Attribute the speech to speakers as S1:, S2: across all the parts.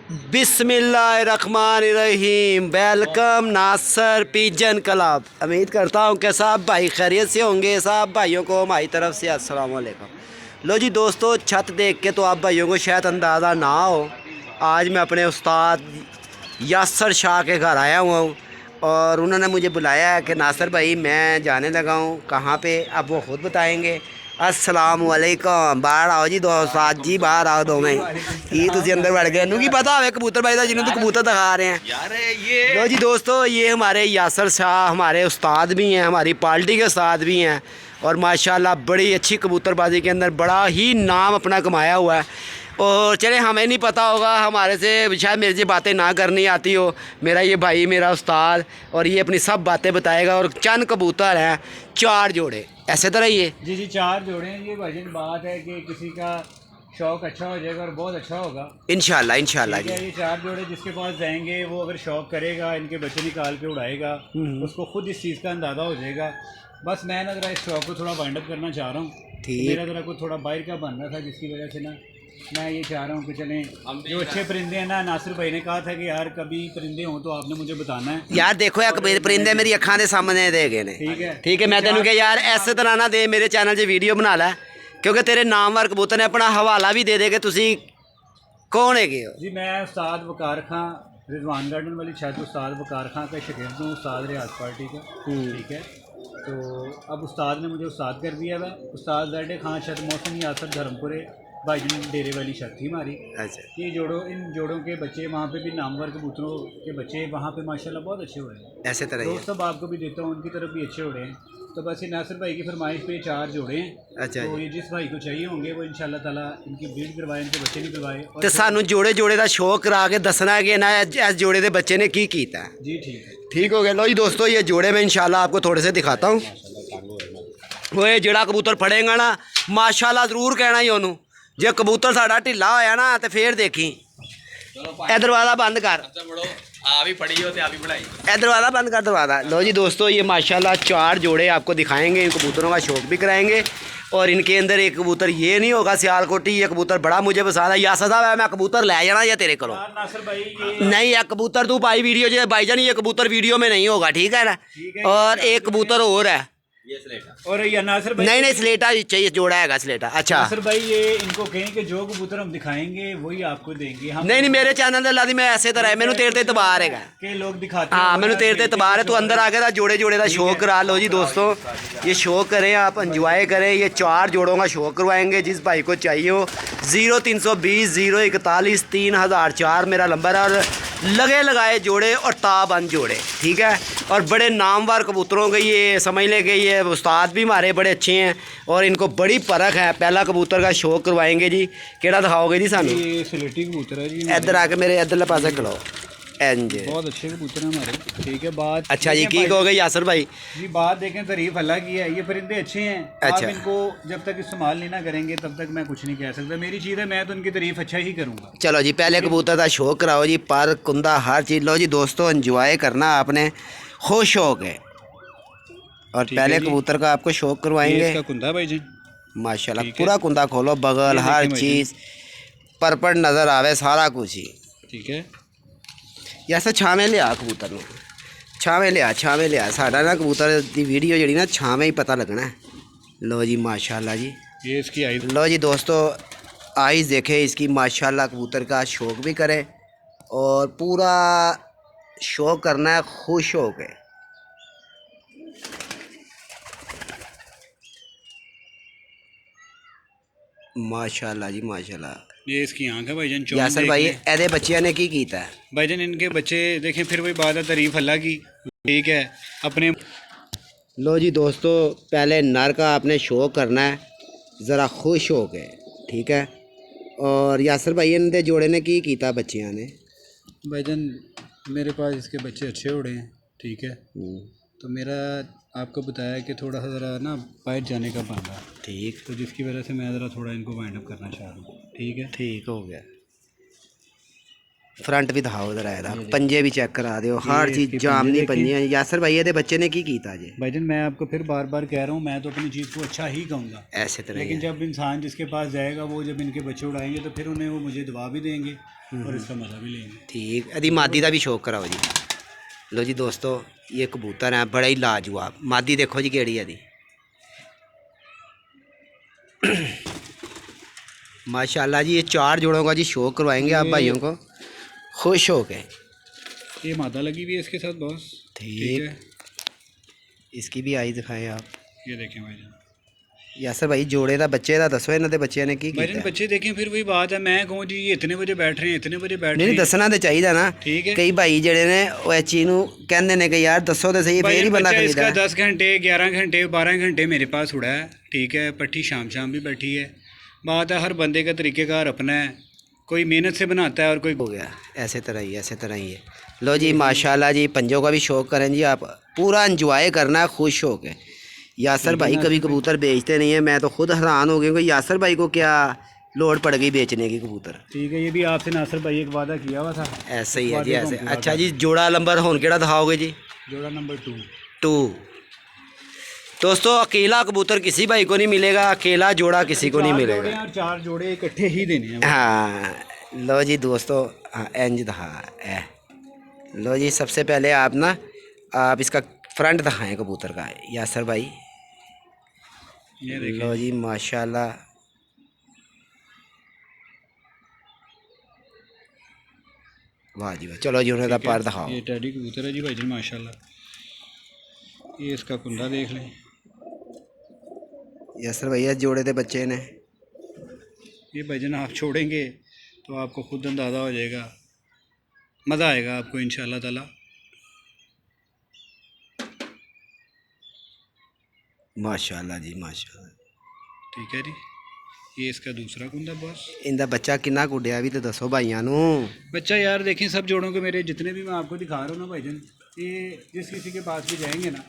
S1: बिस्मिल्लाहिर्रहमानिर्रहीम। वेलकम नासर pigeon club. उम्मीद करता हूँ कि सब भाई खैरियत से होंगे। सब भाइयों को हमारी तरफ से अस्सलाम वालेकुम। लो जी दोस्तों, छत देख के तो आप भाइयों को शायद अंदाज़ा ना हो, आज मैं अपने उस्ताद यासर शाह के घर आया हुआ हूँ और उन्होंने मुझे बुलाया है कि नासर भाई मैं जाने लगा हूँ कहाँ पे, अब वो ख़ुद बताएँगे। अस्सलाम वालेकुम। बाहर आओ जी दोस्त जी, बाहर आओ दो में की तुझे अंदर बैठ गए नू की पता है कबूतर भाई जिन्होंने तो कबूतर दिखा रहे हैं यार। ये लो जी दोस्तों, ये हमारे यासर शाह हमारे उस्ताद भी हैं, हमारी पार्टी के उस्ताद भी हैं और माशाल्लाह बड़ी अच्छी कबूतरबाजी के अंदर बड़ा ही नाम अपना कमाया हुआ है। और चले हमें नहीं पता होगा, हमारे से शायद मेरे से बातें ना करनी आती हो, मेरा ये भाई मेरा उस्ताद और ये अपनी सब बातें बताएगा। और चंद कबूतर हैं, 4 जोड़े ऐसे तरह ही है
S2: जी 4 जोड़े हैं। ये भाईजान बात है कि किसी का शौक अच्छा हो जाएगा और बहुत अच्छा होगा इंशाल्लाह जी। ये 4 जोड़े जिसके पास जाएंगे वो अगर शौक करेगा, इनके बच्चे निकाल के उड़ाएगा, उसको खुद इस चीज़ का अंदाज़ा हो जाएगा। बस मैं ना ज़रा इस शौक को थोड़ा वाइंड अप करना चाह रहा हूँ। मेरा ज़रा कुछ थोड़ा बाहर का बन रहा था, जिसकी वजह से ना मैं ये चाह रहा हूँ कि चलें जो अच्छे परिंदे हैं ना, नासिर भाई ने कहा था कि यार कभी परिंदे हों तो आपने मुझे बताना है।
S1: यार देखो यार परिंदे मेरी अखा के सामने दे गए ने। ठीक है मैं तेन क्या यार ऐसे तरह ना दे, मेरे चैनल से वीडियो बना लै क्योंकि तेरे नामवर कबूतर ने अपना हवाला भी दे दे कि तुसी कौन है हो।
S2: जी मैं उस्ताद वकार खां, रिजवान गार्डन वाली छत उस्ताद वकार खां का शागिर्द हूँ, उस्ताद रियाज पार्टी का। ठीक है, तो अब उस्ताद ने मुझे उस्ताद कर दिया है। उस्ताद ज़ैड खां छत मौसम यासर धर्मपुरे भाईजान डेरे वाली छत थी हमारी। अच्छा, ये इन जोड़ों के बच्चे वहाँ पे भी नामवर कबूतरों के बच्चे वहाँ पे माशाल्लाह बहुत अच्छे हो रहे हैं। ऐसे तरह दोस्त सब आपको भी देता हूँ, उनकी तरफ भी अच्छे हो रहे हैं। तो बस ये नासिर भाई की फरमाइश पे 4 जोड़े हैं। अच्छा, तो ये जिस भाई को चाहिए होंगे वो इंशाल्लाह ताला इनकी ब्रीड करवाए, इनके बच्चे निकलवाए।
S1: तो सानू जोड़े जोड़े का शौक करा के दसना है कि ना इस जोड़े के बच्चे ने की कीता है।
S2: जी ठीक है,
S1: ठीक हो गया। लो जी दोस्तों, ये जोड़े मैं इंशाल्लाह आपको थोड़े से दिखाता हूँ। वो ये जड़ा कबूतर फड़ेगा ना माशाल्लाह जरूर कहना ही ओनू, जे कबूतर साड़ा ढिला होया ना तो फिर देखी। ए दरवाज़ा बंद कर, ए दरवाज़ा बंद कर दरवाज़ा। लो जी दोस्तों, ये माशाल्लाह 4 जोड़े आपको दिखाएंगे, इन कबूतरों का शौक भी कराएंगे। और इनके अंदर एक कबूतर ये नहीं होगा सियालकोटी, ये कबूतर बड़ा मुझे पसंद है। यासर साहब मैं कबूतर ले जाना या तेरे को नहीं, या कबूतर तू पाई वीडियो जो भाईजान, ये कबूतर वीडियो में नहीं होगा, ठीक है ना। और एक कबूतर और है
S2: और ये नासिर भाई
S1: नहीं स्लेटा चाहिए, जोड़ा है स्लेटा। अच्छा
S2: नासिर भाई, ये इनको कहें कि जो कबूतर हम दिखाएंगे वही आपको देंगे हम।
S1: नहीं मेरे चैनल ते लादी मैं ऐसे तरह मैनू तेरे ते इतबार है
S2: कि लोग दिखाते
S1: हाँ, मैनू तेरे ते इतबार है। तू अंदर आ गया जोड़े जोड़े का शौक करा। लो जी दोस्तों, ये शौक करें, आप इंजॉय करें। ये 4 जोड़ों का शौक करवाएंगे जिस भाई को चाहिए हो। 0320 041 3004 मेरा नंबर है। और लगे लगाए जोड़े और ताबंद जोड़े, ठीक है। और बड़े नामवर कबूतरों के ये समझ ले कि ये उस्ताद भी हमारे बड़े अच्छे हैं और इनको बड़ी परख है। पहला कबूतर का शौक करवाएंगे जी, केड़ा दिखाओगे जी सानू?
S2: ये स्लेटी कबूतर है जी,
S1: इधर आके मेरे इधरले पासे खड़ो।
S2: बहुत अच्छे कबूतर हैं हमारे, ठीक है। बात
S1: अच्छा जी, की कहोगे यासर भाई?
S2: जी बात देखें, तारीफ अल्लाह की है, ये परिंदे अच्छे हैं। अच्छा, आप इनको जब तक इस्तेमाल नहीं ना करेंगे तब तक मैं कुछ नहीं कह सकता। मेरी चीज़ है, मैं तो उनकी तारीफ अच्छा ही करूँगा।
S1: चलो जी, पहले कबूतर का शौक कराओ जी, पर कुंदा हर चीज़। लो जी दोस्तों, एंजॉय करना आपने, खुश हो गए। और पहले कबूतर का आपको शौक करवाएंगे।
S2: कुंदा भाई जी
S1: माशाल्लाह, पूरा कुंदा खोलो, बगल हर चीज़ परपट नज़र आवे, सारा कुछ ही
S2: ठीक है।
S1: ऐसा छावे लिया कबूतर में, छावे लिया साडा ना कबूतर की वीडियो जी ना छावे ही पता लगना है। लो जी माशाल्लाह जी,
S2: ये इसकी आई।
S1: लो जी दोस्तों, आइज़ देखे इसकी माशाल्लाह। कबूतर का शौक भी करे और पूरा शौक करना है, खुश हो गए। माशाल्लाह जी माशाल्लाह।
S2: ये इसकी आँख है भाईजान।
S1: यासर भाई, ऐसे बच्चिया ने की कीता है
S2: भाईजान? इनके बच्चे देखें, फिर वही बात है, तारीफ अल्लाह की, ठीक है अपने।
S1: लो जी दोस्तों, पहले नर का आपने शौक करना है, ज़रा खुश हो गए, ठीक है। और यासर भाई इनके जोड़े ने की कीता बच्चिया ने?
S2: भाईजान मेरे पास इसके बच्चे अच्छे उड़े हैं, ठीक है। तो मेरा आपको बताया कि थोड़ा सा ज़रा ना बाहर जाने का बन रहा है, ठीक। तो जिसकी वजह से मैं ज़रा थोड़ा इनको वाइंड अप करना चाह रहा हूँ, ठीक है।
S1: ठीक हो गया। फ्रंट भी दिखाओ जरा ਇਹਦਾ पंजे भी चेक करा ਦਿਓ हर चीज़ जामनी पंजे यासर भाई ਇਹਦੇ ਬੱਚੇ ने की कीता जी
S2: भाईजान मैं आपको फिर बार बार कह रहा हूँ, मैं तो अपनी चीज़ को अच्छा ही कहूँगा,
S1: ऐसे तरह
S2: लेकिन जब इंसान जिसके पास जाएगा वो जब इनके बच्चे उड़ाएंगे तो फिर उन्हें वो मुझे दवा भी देंगे और इसका मज़ा भी लेंगे।
S1: ठीक ਇਹਦੀ मादी का भी शौक कराओ जी। लो जी दोस्तों ये कबूतर है बड़ा ही लाजवाब, मादी देखो जी केड़ी है माशाल्लाह जी। ये 4 जोड़ों का जी शौक करवाएंगे आप भाइयों को खुश हो के।
S2: ये मादा लगी हुई है इसके साथ बॉस।
S1: ठीक है, इसकी भी आई दिखाएं आप।
S2: ये देखें भाईजान,
S1: यासर भाई जोड़े का बच्चे का दसो इन्होंने बच्चे ने की
S2: भाईजान बच्चे देखें, फिर वही बात है, मैं कहूँ जी ये इतने बजे बैठ रहे हैं, इतने बजे बैठ रहे
S1: नहीं
S2: हैं,
S1: दसना तो चाहिए ना।
S2: ठीक है,
S1: कई भाई जेड़े ने वो इस चीज़ को कहते हैं कि यार दसो तो सही, फिर ही बंदा
S2: इसका
S1: खरीदा।
S2: 10 घंटे 11 घंटे 12 घंटे मेरे पास उड़ा है, ठीक है, पट्टी शाम शाम भी बैठी है। बात है हर बंदे का तरीक़ेकार अपना है, कोई मेहनत से बनाता है और कोई
S1: हो गया ऐसे तरह ही है। लो जी माशाल्लाह जी, पंजों का भी शौक करें जी आप, पूरा इंजॉय करना है खुश हो के। यासर भाई कभी कबूतर बेचते नहीं है, मैं तो खुद हैरान हो गया कि यासर भाई को क्या लोड़ पड़ गई बेचने की कबूतर।
S2: ठीक है, ये भी आपसे नासिर भाई एक वादा किया हुआ था,
S1: ऐसे ही है जी ऐसे। अच्छा जी जोड़ा नंबर होन केड़ा दिखाओगे जी?
S2: जोड़ा नंबर
S1: 2। दोस्तों अकेला कबूतर किसी भाई को नहीं मिलेगा, अकेला जोड़ा किसी को नहीं मिलेगा।
S2: और 4 जोड़े इकट्ठे ही देने हैं।
S1: हाँ लो जी दोस्तों, हाँ इंज दिखा है। लो जी सबसे पहले आप ना आप इसका फ्रंट दिखाएं कबूतर का यासर भाई।
S2: ये देखिए,
S1: लो जी माशाल्लाह, वाह जी वाह। चलो जी उन्हें पर दिखाओ।
S2: ये टैडी कबूतर है जी भाईजान माशाल्लाह। ये इसका कुंदा देख लें।
S1: यासर भैया जोड़े थे बच्चे ने।
S2: ये भाईजान आप छोड़ेंगे तो आपको खुद अंदाज़ा हो जाएगा, मज़ा आएगा आपको इंशाल्लाह ताला।
S1: माशाल्लाह जी माशाल्लाह।
S2: ठीक है जी, ये इसका दूसरा कुंदा बॉस।
S1: इनका बच्चा कितना गुड्डिया भी तो दसो भाइयों नू।
S2: बच्चा यार देखें, सब जोड़ों के मेरे जितने भी मैं आपको दिखा रहा हूँ ना भाईजान, ये जिस किसी के पास भी जाएंगे ना,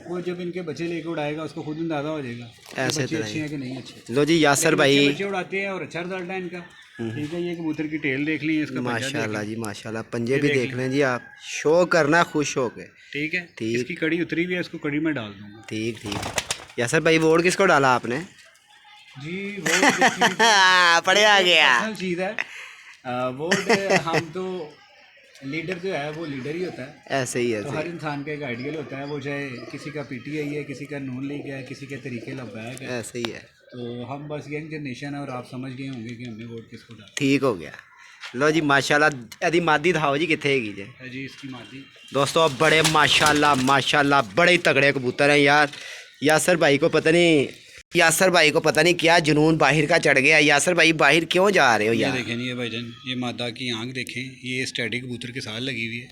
S2: वो जब इनके बच्चे लेके उड़ाएगा उसको खुद अंदाज़ा हो जाएगा
S1: ऐसे
S2: बच्चे अच्छे हैं कि नहीं अच्छे।
S1: लो जी यासर भाई
S2: बच्चे उड़ाते हैं और अच्छा रिजल्ट है इनका। ठीक है, ये कबूतर की टेल देख ली, इसका
S1: माशाल्लाह जी माशाल्लाह। पंजे भी देख लें जी आप, शो करना खुश हो के।
S2: ठीक है,
S1: ठीक।
S2: इसकी कड़ी उतरी हुई है, इसको कड़ी में डाल दूंगा।
S1: ठीक ठीक। यासर भाई वोट किसको डाला आपने?
S2: जी वोट
S1: पढ़े आ गया
S2: चीज़ है, वोट हम तो लीडर जो है वो लीडर ही होता है।
S1: ऐसे ही है।
S2: तो हर इंसान का एक आइडियल होता है, वो चाहे किसी का पीटीआई है, किसी का नून लीग है, किसी के तरीके लब्बैक है।
S1: ऐसे ही है।
S2: तो हम बस यंग जनरेशन है और आप समझ गए होंगे कि हमने वोट किसको डाला।
S1: ठीक हो गया। लो जी माशाल्लाह यदि मादी दिखाओ जी कितने हैगी जी?
S2: जी इसकी मादी
S1: दोस्तों बड़े माशाल्लाह माशाल्लाह बड़े ही तगड़े कबूतर हैं यार। यासर भाई को पता नहीं क्या जुनून बाहर का चढ़ गया। यासर भाई बाहर क्यों जा रहे हो
S2: ये
S1: यार?
S2: देखें ये भाईजान, ये मादा की आंख देखें, ये स्टैटिक कबूतर के साथ लगी हुई है।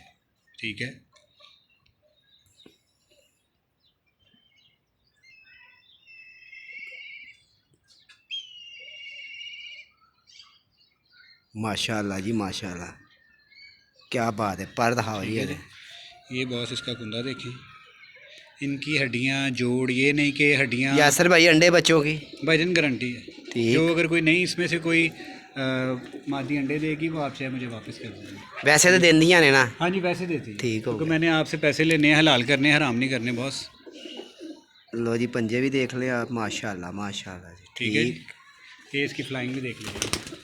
S2: ठीक है,
S1: माशाल्लाह जी माशाल्लाह, क्या बात है। पर दिखाओ जी
S2: ये बॉस इसका कुंदा देखें, इनकी हड्डियाँ जोड़, ये नहीं कि हड्डियाँ।
S1: यासर भाई अंडे बच्चों की
S2: भाईजान गारंटी है।
S1: ठीक।
S2: जो अगर कोई नहीं इसमें से कोई मादी अंडे देगी वो आप चाहे मुझे वापस कर दीजिए।
S1: वैसे तो देंदियां ने ना?
S2: हाँ जी वैसे देती है।
S1: ठीक हो
S2: क्योंकि मैंने आपसे पैसे लेने हैं, हलाल करने, हराम नहीं करने बॉस।
S1: लो जी पंजे भी देख लें आप, माशाल्लाह माशाल्लाह जी।
S2: ठीक है जी, ये इसकी फ्लाइंग भी देख लीजिए।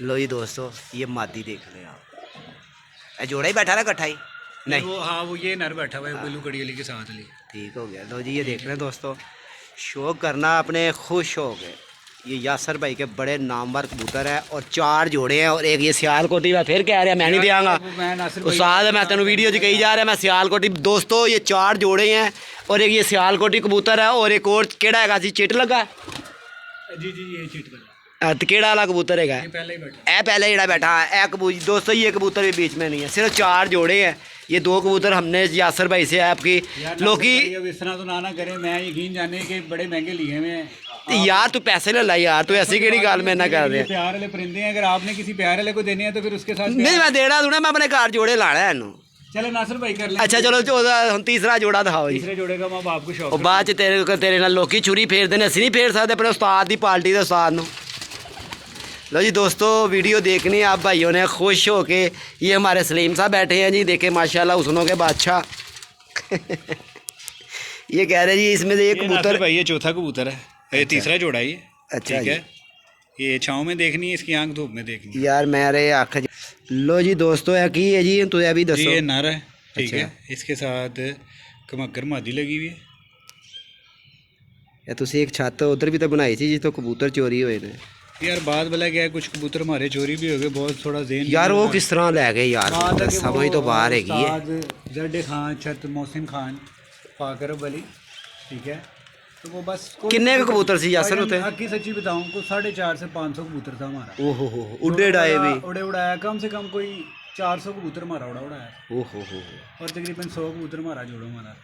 S1: लो जी दोस्तों ये मादी देख लें आप। जोड़ा ही बैठा ना इकट्ठा ही? नहीं
S2: वो हाँ वो ये नर बैठा हुआ है बिल्लू कड़ी वाली के साथ ली।
S1: ठीक हो गया। लो जी ये देख लें दोस्तों, शौक करना अपने खुश हो गए। ये यासर भाई के बड़े नामवर कबूतर है और 4 जोड़े हैं और एक ये सियालकोटी। मैं फिर कह रहा मैं नहीं देंगा उस्ताद, मैं तेन वीडियो च कही जा रहा मैं सियालकोटी। दोस्तों ये 4 जोड़े हैं और एक ये सियालकोटी कबूतर है और एक और केड़ा है जी चिट लगा।
S2: जी जी ये चिट लगा।
S1: तो केड़ा वाला कबूतर है?
S2: पहले ही बैठा,
S1: पहले जड़ा बैठा है कबूतर। दोस्तों ये कबूतर भी बीच में नहीं है, सिर्फ 4 जोड़े हैं। ये 2 कबूतर हमने यासर भाई से आपकी लोकी।
S2: इस तरह तो ना करें, मैं यकीन जाने के बड़े महंगे लिए हुए हैं।
S1: यार तू पैसे ले ला यार, तू ऐसी केड़ी गल में ना कर रहे।
S2: प्यार वाले परिंदे हैं, अगर आपने किसी प्यार वाले को देने हैं तो फिर उसके साथ
S1: नहीं मैं देना दूना, मैं अपने घर जोड़े लाना है इनू।
S2: चलो नासिर भाई कर ले।
S1: अच्छा चलो हम तीसरा जोड़ा दिखाओ जी।
S2: तीसरे जोड़े का मैं आपको शौक।
S1: बाद च तेरे नाल लोकी छुरी फेरदे ने, असं नहीं फेर सकते अपने उस्ताद की पार्टी के उस्ताद नू। लो जी दोस्तों, वीडियो देखनी है आप भाइयों ने खुश हो के। ये हमारे सलीम साहब बैठे हैं जी, देखे माशाल्लाह हुस्नों के बादशाह। ये कह रहे जी इसमें से एक कबूतर
S2: भाई ये चौथा कबूतर है, ये तीसरा जोड़ा है ये।
S1: अच्छा
S2: ठीक है, ये छाँव में देखनी है, इसकी आंख धूप में देखनी है।
S1: यार मेरे आँख लो जी दोस्तों, है की है जी, तुझे अभी दसो।
S2: ये नर है, ठीक
S1: अच्छा।
S2: है, इसके साथ कमक्कर मादी लगी हुई है।
S1: या तुसी एक छत उधर भी तो बनाई थी जिस तो कबूतर चोरी हुए थे
S2: यार बात भला क्या है, कुछ कबूतर हमारे चोरी भी हो गए, बहुत थोड़ा ज़हन
S1: यार। वो किस तरह ले गए यार, कबूतर समझ तो बाहर हैगी है।
S2: जरडे खान, छत मोहसिन खान, फाकर अली, ठीक है। तो वो बस
S1: किन्ने के कबूतर सी यासर होते हैं?
S2: की सच्ची बताऊं को 450 से 500 कबूतर था हमारा।
S1: ओहो हो, उड़े डाए भी
S2: उड़े उड़ाया कम से कम कोई 400 कबूतर हमारा उड़ाया।
S1: ओहो हो,
S2: और तकरीबन 100 कबूतर हमारा जोड़ो हमारा।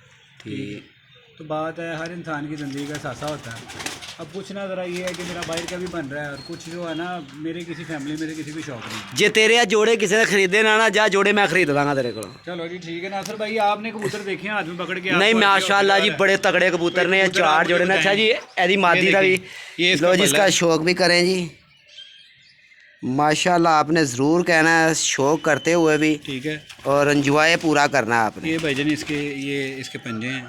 S1: ठीक।
S2: तो बात है, हर इंसान की ज़िंदगी का सासा होता है। अब पूछना ज़रा ये है कि मेरा बाहर का भी बन रहा है, और कुछ जो है ना मेरे किसी फैमिली, मेरे किसी भी शौक नहीं।
S1: जे तेरे जोड़े किसी ने खरीदे ना जा जोड़े मैं खरीद दांगा तेरे को।
S2: चलो जी ठीक है नासिर भाई, आपने कबूतर देखे हैं हाथ में पकड़ के?
S1: नहीं माशाल्लाह जी, बड़े तगड़े कबूतर ने, 4 जोड़े ने। अच्छा जी एदी मादी का भी लो जी, इसका शौक भी करें जी माशाल्लाह। आपने ज़रूर कहना है शौक करते हुए भी,
S2: ठीक है,
S1: और एंजॉय पूरा करना है आपने।
S2: ये भाईजान इसके ये इसके पंजे हैं।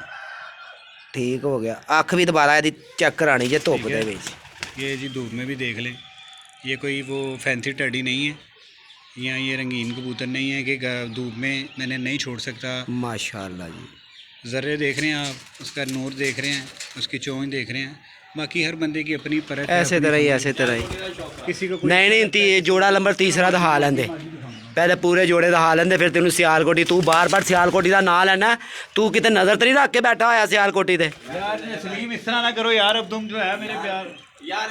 S1: ठीक हो गया। अख भी दोबारा यदि चेक करानी जे धुप दे विच।
S2: ये जी धूप में भी देख लें, ये कोई वो फैंसी टडी नहीं है, या ये रंगीन कबूतर नहीं है कि धूप में मैंने नहीं छोड़ सकता।
S1: माशाल्लाह जी,
S2: ज़र्रे देख रहे हैं आप, उसका नूर देख रहे हैं, उसकी चोंच देख रहे हैं। बाकी हर बंदे की अपनी परत है,
S1: ऐसे तरह ही ऐसे तरह ही।
S2: किसी को
S1: नहीं जोड़ा नंबर तीसरा दिखा लेंदे, पहले पूरे जोड़े दिखा लेंदे, फिर तेन सियालकोटी। तू बार बार सियालकोटी का नाम लेना, तू कितने नज़र तो नहीं रख के बैठा होया सियालकोटी दे।
S2: यार सलीम इस तरह ना करो यार, अब तुम जो है मेरे प्यार यार,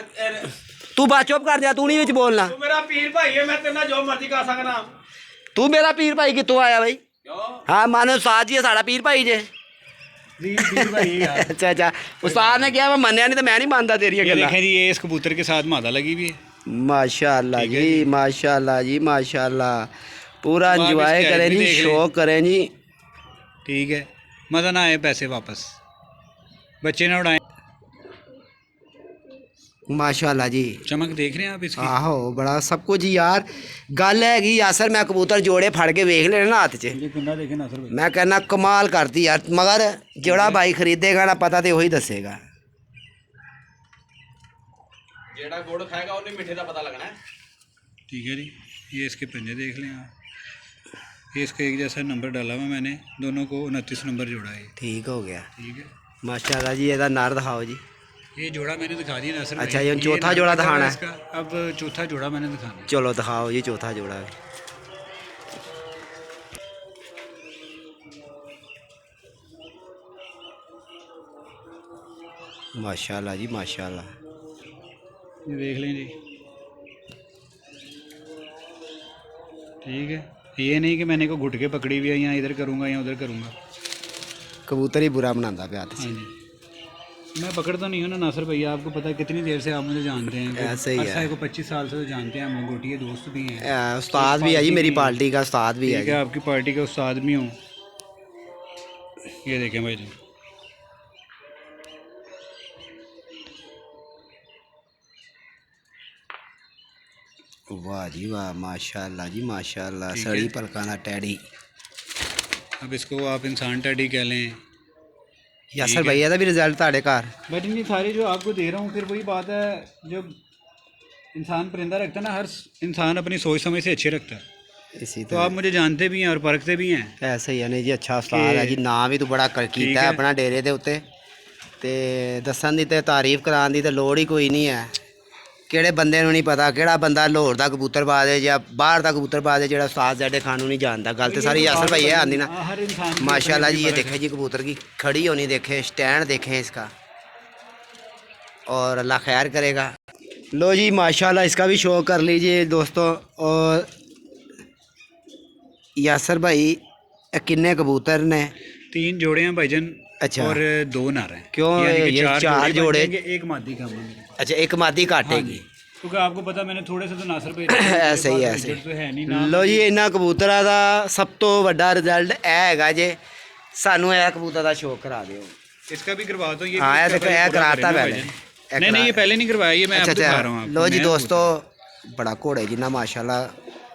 S1: तू बात चुप कर जा, तू नहीं विच बोलना।
S2: तू मेरा पीर भाई है, मैं तेरे जो मर्जी कर सकना।
S1: तू मेरा पीर भाई कितों आया भाई? हाँ मानो उस्ताद जी है साड़ा पीर भाई जे। अच्छा अच्छा, उस्ताद ने क्या मैं मन्या नहीं तो मैं नहीं मानता तेरी गल्लां।
S2: देखें जी, ये इस कबूतर के साथ मादा लगी हुई है।
S1: माशाल्लाह जी, माशाल्लाह जी, माशाल्लाह। पूरा एंजॉय करें जी, शौक करें जी।
S2: ठीक है, मज़ा ना आए पैसे वापस, बच्चे ना उड़ाएं।
S1: माशाल्लाह जी,
S2: चमक देख रहे हैं आप इसकी?
S1: आहो बड़ा सब कुछ यार। गल हैगी यासर, मैं कबूतर जोड़े फड़ के वेख लेने ना हाथ च,
S2: ये पिंडा देखे ना सर,
S1: मैं कहना कमाल करती यार। मगर जोड़ा भाई खरीदेगा ना पता तो वही दसेगा।
S3: जेड़ा गुड़ खाएगा उन्हें मीठे का पता लगना है।
S2: ठीक है जी, ये इसके पंजे देख लें आप, ये इसका एक जैसा नंबर डाला हुआ मैंने, दोनों को 29 नंबर जोड़ा है।
S1: ठीक हो गया,
S2: ठीक है
S1: माशाल्लाह जी। ਇਹਦਾ नर दिखाओ जी।
S2: ये जोड़ा मैंने दिखा दिया नासिर भाई।
S1: अच्छा, ये चौथा जोड़ा दिखाना है
S2: इसका, अब चौथा जोड़ा मैंने दिखाना है।
S1: चलो दिखाओ जी चौथा जोड़ा। माशाल्लाह जी, माशाल्लाह।
S2: ये देख लें जी, ठीक है। ये नहीं कि मैंने को घुट के पकड़ी हुई है, या इधर करूँगा या उधर करूँगा।
S1: कबूतर ही बुरा बनाता पे हाथ
S2: हाँ
S1: से।
S2: जी, मैं पकड़ता नहीं हूँ ना नासिर भैया, आपको पता है कितनी देर से आप मुझे जानते हैं।
S1: ऐसे ही है।
S2: को 25 साल से तो जानते हैं, हम लोग गोटी दोस्त भी हैं।
S1: उस्ताद भी है जी, मेरी पार्टी का उस्ताद भी है
S2: ठीक है, आपकी पार्टी का उस्ताद भी हूँ। ये देखें भाई जी,
S1: वाह जी वाह, माशाल्लाह जी, माशाल्लाह। सड़ी पलकाना टैडी।
S2: अब इसको आप इंसान टैडी कह लें।
S1: यासर भैया का भी रिजल्ट ताड़े घर।
S2: बट इनकी सारी जो आपको दे रहा हूँ, फिर वही बात है, जब इंसान परिंदा रखता है ना, हर इंसान अपनी सोच समझ से अच्छे रखता है।
S1: इसी
S2: तो आप मुझे जानते भी हैं और परखते भी हैं।
S1: ऐसे ही है नहीं जी, अच्छा उस्ताद है जी। नाम भी तू बड़ा कीता है अपना डेरे के उत्ते, ते दसन दी ते तारीफ कराने दी ते लोड़ ही कोई नहीं है। ਕਿਹੜੇ ਬੰਦੇ ਨੂੰ ਨਹੀਂ ਪਤਾ ਕਿਹੜਾ ਬੰਦਾ ਲਾਹੌਰ ਦਾ ਕਬੂਤਰਬਾਜ਼ ਹੈ ਜਾਂ ਬਾਹਰ ਦਾ ਕਬੂਤਰਬਾਜ਼ ਹੈ ਜਿਹੜਾ ਉਸਤਾਦ ਜ਼ੈਡੇ ਖਾਨ ਨੂੰ नहीं जानता। गल तो सारी यासर भाई है आंदी ना। माशाल्लाह जी, ये देखें जी कबूतर की खड़ी होनी देखें, स्टैंड देखें इसका, और अल्लाह खैर करेगा। लो जी माशाल्लाह, इसका भी शौक कर लीजिए दोस्तों। और यासर भाई किन्ने कबूतर ने?
S2: 3 जोड़े हैं भाईजान।
S1: अच्छा,
S2: और 2 नर हैं।
S1: क्यों ये 4 जोड़े?
S2: एक मादी का है।
S1: अच्छा, एक मादी काटेगी
S2: क्योंकि आपको पता मैंने थोड़े से तो नासर पे
S1: ऐसे ही ऐसे
S2: तो है नहीं ना।
S1: लो जी, इन्होंने कबूतरों का सब तो बड़ा रिजल्ट है जे सानू यह कबूतर का शौक करा दो।
S2: इसका भी करवा दो। ये
S1: हाँ, देखो यह कराता पहले।
S2: नहीं, ये पहले नहीं करवाया, ये मैं आपको दिखा रहा हूँ।
S1: लो जी दोस्तों, बड़ा घोड़े जिन्ना माशाल्लाह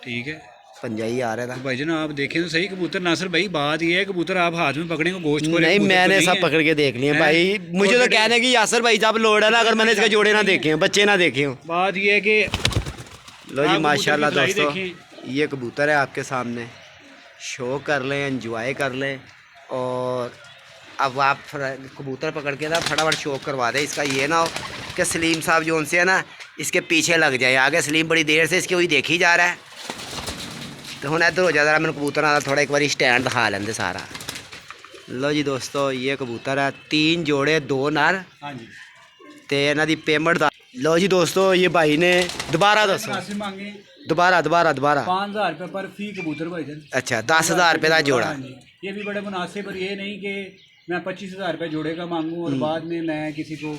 S2: ठीक है
S1: पंजा ही आ रहा था।
S2: भाईजान आप देखें तो सही कबूतर। नासिर भाई बात ये है कबूतर आप हाथ में पकड़ेंगे गोश्त को
S1: नहीं मैंने सब पकड़ के देख लिए भाई। मुझे तो कहने की यासर भाई जब लोड है ना, अगर मैंने इसके जोड़े ना देखे हो, बच्चे ना देखे हो।
S2: बात ये है कि
S1: लो जी माशाल्लाह दोस्तों, ये कबूतर है आपके सामने, शो कर लें, एंजॉय कर लें। और अब आप कबूतर पकड़ के ना फटाफट शो करवा दें। इसका ये ना हो कि सलीम साहब जो उनसे है ना इसके पीछे लग जाए। आगे सलीम बड़ी देर से इसके वही देखी जा रहा है, तो हूँ इधर हो जा रहा। मैंने कबूतर आना थोड़ा एक बार स्टैंड दिखा लेंगे सारा। लो जी दोस्तों, ये कबूतर है, 3 जोड़े 2 नर।
S2: हाँ जी,
S1: तो इन्हों की पेमेंट। लो जी दोस्तों, ये भाई ने दोबारा दसो,
S2: नासिर मांगे
S1: दोबारा
S2: 5,000 रुपये पर फी कबूतर भाईजान।
S1: अच्छा 10,000 रुपये का जोड़ा।
S2: हाँ जी, ये भी बड़े मुनासिब। और ये नहीं कि मैं 25,000 रुपये जोड़े का मांगूँ और बाद में मैं किसी को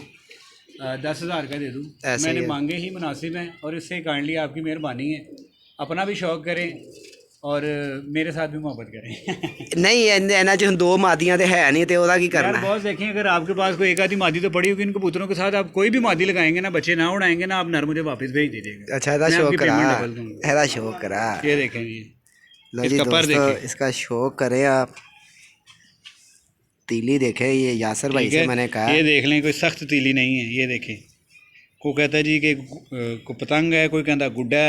S2: 10,000 का दे दूँ।
S1: ऐसे
S2: मैंने
S1: ही है।
S2: मांगे ही मुनासिब हैं और इससे काइंडली आपकी मेहरबानी है। अपना भी शौक करें और मेरे साथ भी मोहब्बत करें।
S1: नहीं इन्होंने जो 2 मादियाँ तो है नहीं, तो वह की
S2: यार
S1: करना है।
S2: बॉस देखें, अगर आपके पास कोई एक आधी मादी तो पड़ी होगी इन कबूतरों के साथ, आप कोई भी मादी लगाएंगे ना, बच्चे ना उड़ाएंगे ना, आप नर मुझे वापस भेज दीजिएगा।
S1: अच्छा ਇਹਦਾ
S2: मैं
S1: शौक
S2: आपकी
S1: करा,
S2: पेमेंट डबल दूंगा।
S1: ਇਹਦਾ शौक करा।
S2: ये देखें जी,
S1: लो जी
S2: इसका पर
S1: दोस्तों,
S2: देखें।
S1: इसका शौक करें आप। तीली देखे, ये यासर भाई
S2: ठीक
S1: से
S2: है,
S1: मैंने कहा।
S2: ये देख लें, कोई सख्त तीली नहीं है। ये देखें, कोई कहता है जी कि कोई पतंग है, कोई कहता गुड्डा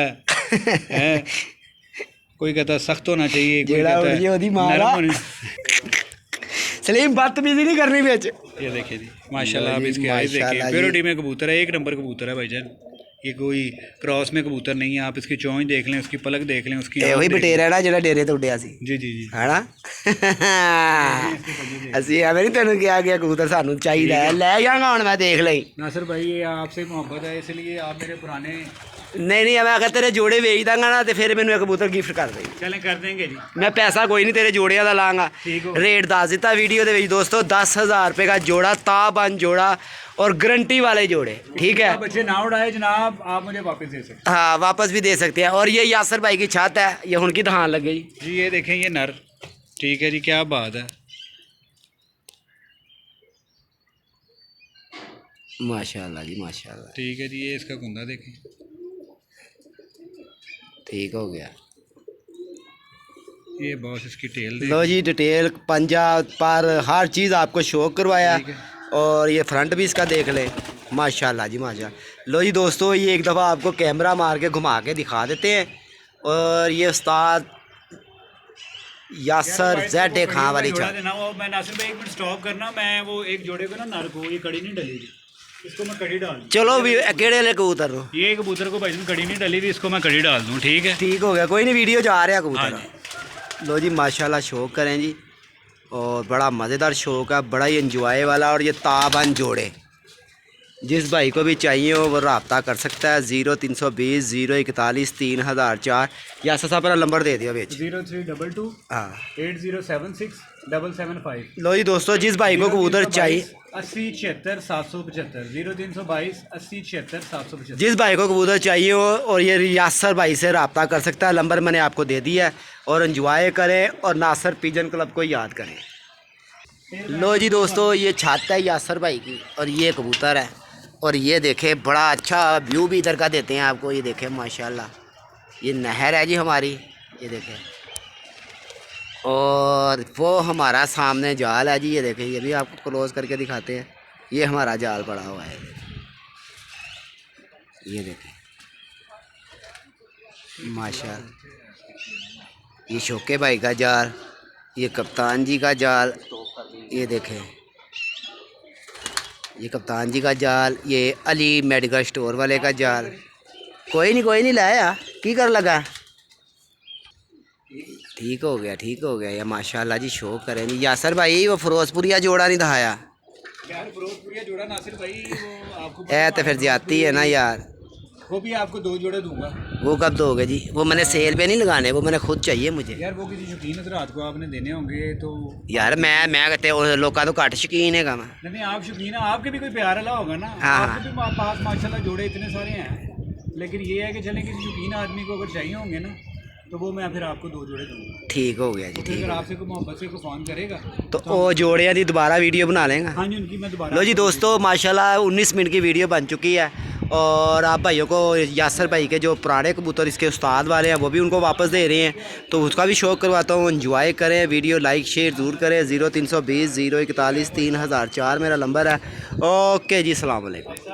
S2: है, कोई कहता सख्त होना चाहिए, कोई
S1: जेड़ा
S2: कहता
S1: उड़ गया ओदी मां
S2: नरम
S1: दा।
S2: होना।
S1: सलीम बदतमीजी नहीं करनी बेच।
S2: ये देखिए जी माशाल्लाह, आप
S1: जी,
S2: इसके आइज देखिए,
S1: माशाल्लाह जी।
S2: प्योरिटी में कबूतर है, 1 नंबर कबूतर है भाईजान। ये कोई क्रॉस में कबूतर नहीं है। आप इसकी चोंच देख लें, उसकी पलक देख लें, उसकी
S1: ਇਹ
S2: आँख
S1: ਉਹੀ
S2: देख लें।
S1: ਬਟੇਰਾ ਨਾ ਜਿਹੜਾ ਡੇਰੇ ਤੋਂ ਉੱਡਿਆ ਸੀ,
S2: जी जी जी,
S1: ਹੈਨਾ। ਅਸੀਂ ਐਵੇਂ ਨਹੀਂ ਤੈਨੂੰ ਕਿਹਾ ਗਿਆ ਕਬੂਤਰ ਸਾਨੂੰ ਚਾਹੀਦਾ ਹੈ, ਲੈ ਜਾਵਾਂਗਾ ਹੁਣ ਮੈਂ, देख ਲਈ।
S2: नासिर भाई ये आपसे मोहब्बत है, इसलिए आप मेरे पुराने।
S1: नहीं मैं अगर तेरे जोड़े बेच दांगा ना, तो फिर मैंने एक कबूतर गिफ्ट कर देगी।
S2: चलें कर देंगे जी,
S1: मैं पैसा कोई नहीं तेरे जोड़िया का लाँगा।
S2: ठीक हो।
S1: रेट दस दिता वीडियो के दोस्तों, 10,000 रुपये का जोड़ा, ताबंद जोड़ा और गारंटी वाले जोड़े, ठीक है।
S2: आप बच्चे ना उड़ाए जनाब, आप मुझे वापस दे सकते
S1: हाँ वापस भी दे सकते हैं। और ये यासर भाई की छत है, ये उनकी धान लग गई।
S2: हैं जी। ये देखें, ये नर, ठीक है जी, क्या बात है।
S1: माशाल्लाह जी माशाल्लाह,
S2: ठीक है जी, ये इसका कुंदा देखें,
S1: ठीक हो गया।
S2: ये बॉस इसकी टेल
S1: लो जी डिटेल, पंजा पर हर चीज़ आपको शो करवाया।
S2: ठीक है।
S1: और ये फ्रंट भी इसका देख लें, माशाल्लाह जी माशाल्लाह। लो जी दोस्तों, ये एक दफ़ा आपको कैमरा मार के घुमा के दिखा देते हैं। और ये उस्ताद यासर ZA खां वाली
S2: जोड़ा
S1: छत।
S2: देना वो। मैं नासिर भाई 1 मिनट स्टॉप करना, मैं वो एक जोड़े को ना नर को, ये कड़ी नहीं डली थी, इसको मैं कड़ी डाल दूँ।
S1: चलो भी केड़े वाले कबूतर नो,
S2: ये कबूतर को भाई कड़ी नहीं डली थी, इसको मैं कड़ी डाल दूँ, ठीक है।
S1: ठीक हो गया, कोई नहीं, वीडियो जा रहा है
S2: हाँ
S1: कबूतर। लो जी माशाल्लाह, शौक करें जी, और बड़ा मज़ेदार शौक है, बड़ा ही इंजॉय वाला। और ये ताबन जोड़े, जिस भाई को भी चाहिए हो वो रब्ता कर सकता है। 0320 041 3004। या साहब अपना नंबर दे दिया बेच।
S2: 0322
S1: हाँ
S2: 8076 775।
S1: लो जी दोस्तों, जिस भाई को कबूतर चाहिए,
S2: 80 76 775, 0322 80 76 775।
S1: जिस भाई को कबूतर चाहिए हो और ये यासर भाई से रब्ता कर सकता है। नंबर मैंने आपको दे दिया है। और इंजॉय करें और नासर पिजन क्लब को याद करें। लो जी दोस्तों, ये छत है यासर भाई की और ये कबूतर है। और ये देखें, बड़ा अच्छा व्यू भी इधर का देते हैं आपको। ये देखें माशाल्लाह, ये नहर है जी हमारी, ये देखें। और वो हमारा सामने जाल है जी, ये देखें, ये भी आपको क्लोज करके दिखाते हैं। ये हमारा जाल पड़ा हुआ है, ये देखें माशाल्लाह। ये शोके भाई का जाल, ये कप्तान जी का जाल, ये देखें, ये कप्तान जी का जाल, ये अली मेडिकल स्टोर वाले का जाल। कोई नहीं लाया, की कर लगा। ठीक हो गया, ठीक हो गया। ये माशाल्लाह जी, शो करें जी। यासर भाई वो फिरोजपुरिया जोड़ा नहीं दिखाया
S2: यार, फिरोजपुरिया जोड़ा नासिर भाई वो आपको
S1: है, तो फिर जाती है ना यार।
S2: वो भी आपको 2 जोड़े दूंगा।
S1: वो कब दोगे जी? वो मैंने सेल पे नहीं लगाने, वो मैंने खुद चाहिए मुझे।
S2: यार वो किसी शौकीन हजरात को आपने देने होंगे तो।
S1: यार मैं कहते लोग तो घट शकीन है मैं।
S2: नहीं आप शौकीन है, आपके भी कोई प्यार वाला होगा ना।
S1: हाँ।
S2: आपके भी पास माशाल्लाह जोड़े इतने सारे हैं, लेकिन ये है कि चलें किसी शौकीन आदमी को अगर चाहिए होंगे ना, तो वो मैं फिर आपको 2 जोड़े दूंगा।
S1: ठीक हो गया जी,
S2: तो
S1: ठीक
S2: अगर
S1: है।
S2: आपसे कोई मोहब्बत से कोई फ़ोन करेगा
S1: तो वो जोड़ियाँ दी दोबारा वीडियो बना लेंगे।
S2: हाँ जी, उनकी मैं दोबारा।
S1: लो जी दोस्तों, माशाल्लाह 19 मिनट की वीडियो बन चुकी है। और आप भाइयों को यासर भाई के जो पुराने कबूतर इसके उस्ताद वाले हैं वो भी उनको वापस दे रहे हैं, तो उसका भी शौक़ करवाता हूँ। एंजॉय करें, वीडियो लाइक शेयर ज़रूर करें। 0320 041 3004 मेरा नंबर है। ओके जी, अस्सलाम वालेकुम।